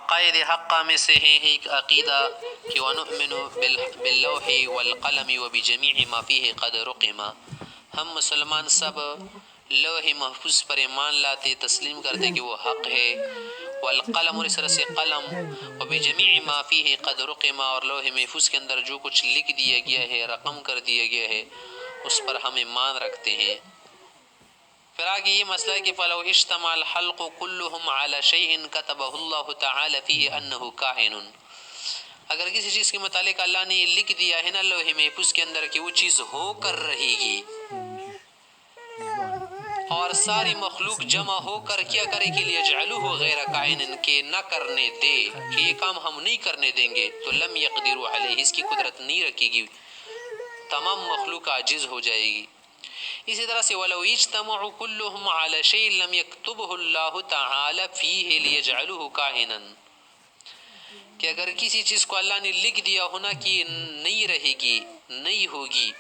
عقائد حقہ میں سے ہے ایک عقیدہ کہ وَنُؤْمِنُ بِاللَّوْحِ وَالْقَلَمِ وَبِجَمِيعِ مَا فِيهِ قَدْ رُقِمَ، ہم مسلمان سب لوح محفوظ پر ایمان لاتے، تسلیم کرتے کہ وہ حق ہے، والقلم اور اس طرح سے قلم، وبجمیع ما فیہ قد رقم، اور لوح محفوظ کے اندر جو کچھ لکھ دیا گیا ہے، رقم کر دیا گیا ہے، اس پر ہم ایمان رکھتے ہیں۔ پھر آگے یہ مسئلہ ہے کہ فَلَوْ اجْتَمَعَ الْخَلْقُ كُلُّهُمْ عَلَى شَيْءٍ كَتَبَهُ اللَّهُ تَعَالَى فِيهِ أَنَّهُ كَائِنٌ، اگر کسی چیز کے متعلق اللہ نے لکھ دیا ہے نا لوح محفوظ کے اندر کہ وہ چیز ہو کر رہے گی، اور ساری مخلوق جمع ہو کر کیا کرے کہ لیجعلوہ غیر کائن، کہ نہ کرنے دے، کہ یہ کام ہم نہیں کرنے دیں گے، تو لم یقدروا علیہ، اس کی قدرت نہیں رکھے گی، تمام مخلوق عاجز ہو جائے گی۔ اسی طرح سے وَلَوْ اجْتَمَعُوا كُلُّهُمْ عَلَى شَيْءٍ لَمْ يَكْتُبْهُ اللَّهُ تَعَالَى فِيهِ لِيَجْعَلُهُ كَائِنًا، کہ اگر کسی چیز کو اللہ نے لکھ دیا ہونا کہ نہیں رہے گی، نہیں ہوگی،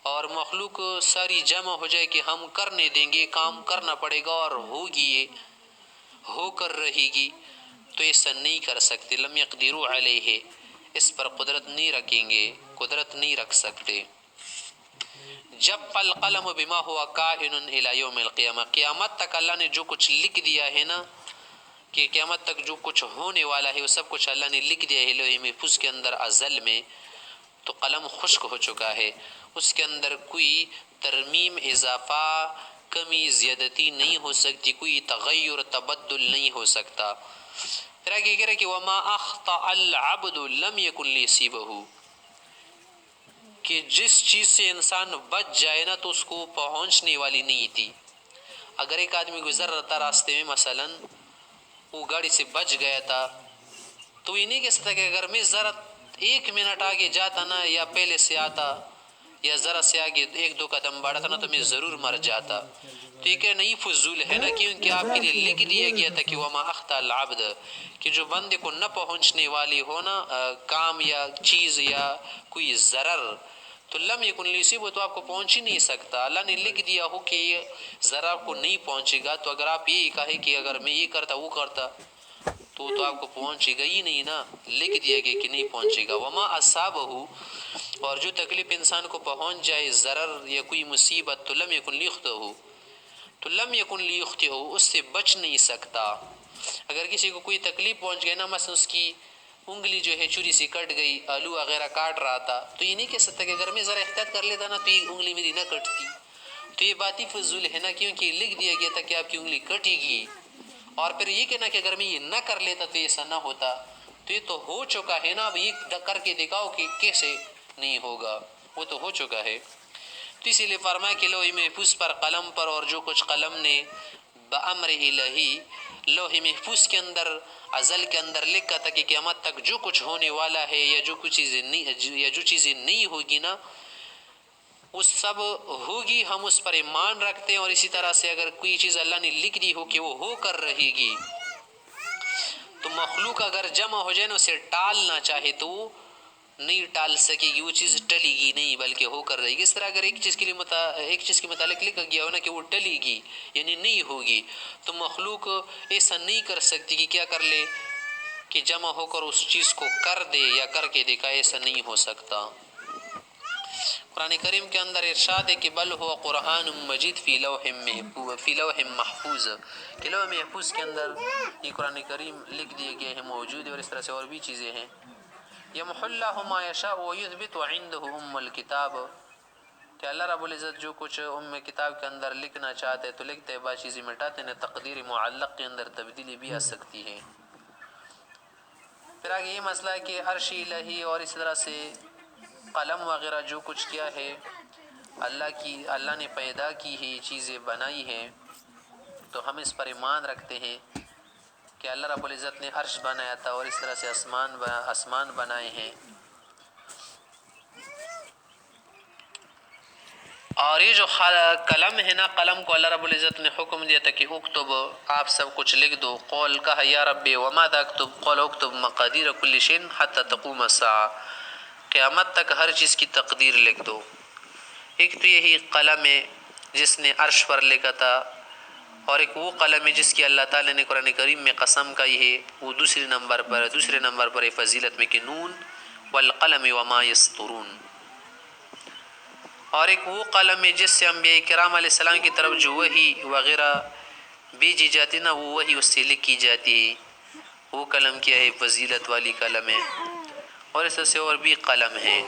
اور مخلوق ساری جمع ہو جائے کہ ہم کرنے دیں گے، کام کرنا پڑے گا اور ہوگی، یہ ہو کر رہے گی، تو ایسا نہیں کر سکتے۔ لم یقدروا علیہ، اس پر قدرت نہیں رکھیں گے، قدرت نہیں رکھ سکتے۔ جب القلم بما ہوا کائن الی یوم القیامہ، قیامت تک اللہ نے جو کچھ لکھ دیا ہے نا، کہ قیامت تک جو کچھ ہونے والا ہے وہ سب کچھ اللہ نے لکھ دیا ہے لوح محفوظ کے اندر ازل میں، تو قلم خشک ہو چکا ہے، اس کے اندر کوئی ترمیم، اضافہ، کمی، زیادتی نہیں ہو سکتی، کوئی تغیر، تبدل نہیں ہو سکتا۔ پھر آگے کہہ رہے کہ وَمَا أَخْطَأَ الْعَبْدُ لَمْ يَكُنْ لِيُصِيبَهُ، کہ جس چیز سے انسان بچ جائے نا تو اس کو پہنچنے والی نہیں تھی۔ اگر ایک آدمی گزر رہا تھا راستے میں، مثلا وہ گاڑی سے بچ گیا تھا، تو یہ نہیں کہہ سکتا کہ اگر میں ذرا 1 منٹ آگے جاتا نا، یا پہلے سے آتا، یا ذرا سے آگے 1-2 قدم بڑھتا نا، تو میں ضرور مر جاتا۔ تو یہ کہ نہیں، فضول ہے نا، کیونکہ آپ کے لیے لکھ دیا گیا تھا کہ وَمَا أَخْطَأَ الْعَبْدَ، کہ جو بندے کو نہ پہنچنے والی ہو نا کام یا چیز یا کوئی ضرر، تو لم یکن لیصیبہ، تو آپ کو پہنچ ہی نہیں سکتا۔ اللہ نے لکھ دیا ہو کہ یہ ذرا آپ کو نہیں پہنچے گا، تو اگر آپ یہ کہے کہ اگر میں یہ کرتا وہ کرتا، تو آپ کو پہنچے گا ہی نہیں نا، لکھ دیا گیا کہ نہیں پہنچے گا۔ وما اصابہ، اور جو تکلیف انسان کو پہنچ جائے، ضرر یا کوئی مصیبت، تو لم یکن لیخطئہ، تو لم یکن لیخطئہ، اس سے بچ نہیں سکتا۔ اگر کسی کو کوئی تکلیف پہنچ گئی نا، مثلا اس کی انگلی جو ہے چھری سے کٹ گئی، آلو وغیرہ کاٹ رہا تھا، تو یہ نہیں کہہ سکتا کہ اگر میں ذرا احتیاط کر لیتا نا تو یہ انگلی میری نہ کٹتی، تو یہ بات ہی فضول ہے نا، کیونکہ لکھ دیا گیا تھا کہ آپ کی انگلی کٹے گی۔ اور پھر یہ کہنا کہ اگر میں یہ نہ کر لیتا تو ایسا نہ ہوتا، تو یہ تو ہو چکا ہے نا، اب یہ کر کے دکھاؤ کہ کیسے نہیں ہوگا، وہ تو ہو چکا ہے۔ تو اسی لیے فرمایا کہ لوح محفوظ پر، قلم پر، اور جو کچھ قلم نے بأمر الہی لوح محفوظ کے اندر ازل کے اندر لکھا تھا کہ قیامت تک جو کچھ ہونے والا ہے، یا جو کچھ چیزیں نہیں، یا جو چیزیں نہیں ہوگی نا، وہ سب ہوگی، ہم اس پر ایمان رکھتے ہیں۔ اور اسی طرح سے اگر کوئی چیز اللہ نے لکھ دی ہو کہ وہ ہو کر رہے گی، تو مخلوق اگر جمع ہو جائے نا، اسے ٹالنا چاہے تو وہ نہیں ٹال سکے گی، وہ چیز ٹلے گی نہیں بلکہ ہو کر رہے گی۔ اس طرح اگر ایک چیز کے متعلق لکھا گیا ہو نا کہ وہ ٹلے گی یعنی نہیں ہوگی، تو مخلوق ایسا نہیں کر سکتی کہ کیا کر لے، کہ جمع ہو کر اس چیز کو کر دے یا کر کے دکھائے، ایسا نہیں ہو سکتا۔ قرآن کریم کے اندر ارشاد ہے کہ بل ہوا قرآن مجید فی لوح محفوظ، کہ لوح محفوظ کے اندر یہ قرآن کریم لکھ دیے گئے ہیں، موجود ہے، اور اس طرح سے اور بھی چیزیں ہیں۔ یمحو اللہ ما یشاء ویثبت وعنده ام الکتاب، کہ اللہ رب العزت جو کچھ کتاب کے اندر لکھنا چاہتے تو لکھتے ہیں، بعض چیزیں مٹاتے ہیں، تقدیر معلق کے اندر تبدیلی بھی آ سکتی ہے۔ پھر آگے یہ مسئلہ ہے کہ عرش الہی اور اس طرح سے قلم وغیرہ جو کچھ کیا ہے، اللہ نے پیدا کی ہے، چیزیں بنائی ہیں، تو ہم اس پر ایمان رکھتے ہیں کہ اللہ رب العزت نے عرش بنایا تھا، اور اس طرح سے آسمان بنائے ہیں۔ اور یہ جو قلم ہے نا، قلم کو اللہ رب العزت نے حکم دیا تھا کہ اکتب، آپ سب کچھ لکھ دو۔ قول کہا یا رب وماذا اکتب، قول اکتب مقادیر کل شیء حتی تقوم الساعہ، قیامت تک ہر چیز کی تقدیر لکھ دو۔ ایک تو یہی قلم ہے جس نے عرش پر لکھا تھا، اور ایک وہ قلم ہے جس کی اللہ تعالیٰ نے قرآن کریم میں قسم کہی ہے، وہ دوسرے نمبر پر ہے فضیلت میں کہ نون والقلم وما یسطرون. اور ایک وہ قلم ہے جس سے انبیاء کرام علیہ السلام کی طرف جو وحی وغیرہ بھیجی جاتی نا، وہ وحی اس سے لکھی جاتی ہے. وہ قلم کیا ہے؟ فضیلت والی قلم ہے. اور اس سے اور بھی قلم ہے.